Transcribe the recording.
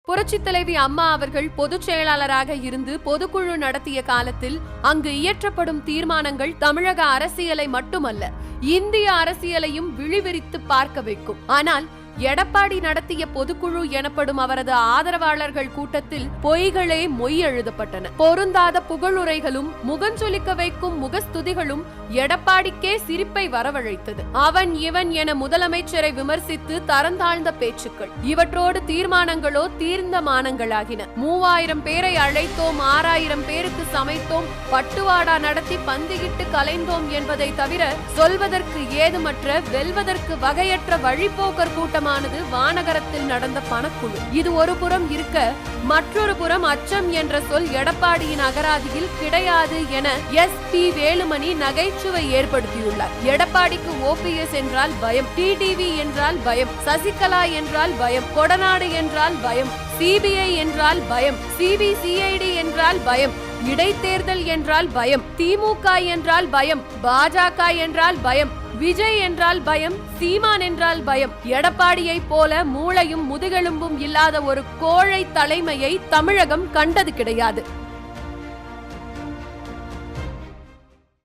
புரட்சித் தலைவி அம்மா அவர்கள் பொதுச் செயலாளராக இருந்து பொதுக்குழு நடத்திய காலத்தில் அங்கு இயற்றப்படும் தீர்மானங்கள் தமிழக அரசியலை மட்டுமல்ல, இந்திய அரசியலையும் விழிவிரித்து பார்க்க வைக்கும். ஆனால் எடப்பாடி நடத்திய பொதுக்குழு எனப்படும் அவரது ஆதரவாளர்கள் கூட்டத்தில் பொய்களே மொய் எழுதப்பட்டன. பொருந்தாத புகழுரைகளும் முகஞ்சொலிக்க வைக்கும் முகஸ்துதிகளும் எடப்பாடிக்கே சிரிப்பை வரவழைத்தது. அவன் இவன் என முதலமைச்சரை விமர்சித்து தரந்தாழ்ந்த பேச்சுக்கள். இவற்றோடு தீர்மானங்களோ தீர்ந்த மானங்களாகின. 3000 பேரை அழைத்தோம், 6000 பேருக்கு சமைத்தோம், பட்டுவாடா நடத்தி பந்திகிட்டு கலைந்தோம் என்பதை தவிர சொல்வதற்கு ஏதுமற்ற, வெல்வதற்கு வகையற்ற வழிபோக்கர் கூட்டம் வானகரத்தில் நடந்த பணக்குழு. இது ஒரு புறம் இருக்க, மற்றொரு புறம் அச்சம் என்ற சொல் எடப்பாடியின் அகராதியில் கிடையாது என SP வேலுமணி நகைச்சுவை ஏற்படுத்தியுள்ளார். எடப்பாடிக்கு OPS என்றால் பயம், TTV என்றால் பயம், சசிகலா என்றால் பயம், கொடநாடு என்றால் பயம், CBI என்றால் பயம், CBCID என்றால் பயம், இடைத்தேர்தல் என்றால் பயம், திமுக என்றால் பயம், பாஜக என்றால் பயம், விஜய் என்றால் பயம், சீமான் என்றால் பயம். எடப்பாடியை போல மூளையும் முதுகெலும்பும் இல்லாத ஒரு கோழை தலைமையை தமிழகம் கண்டது கிடையாது.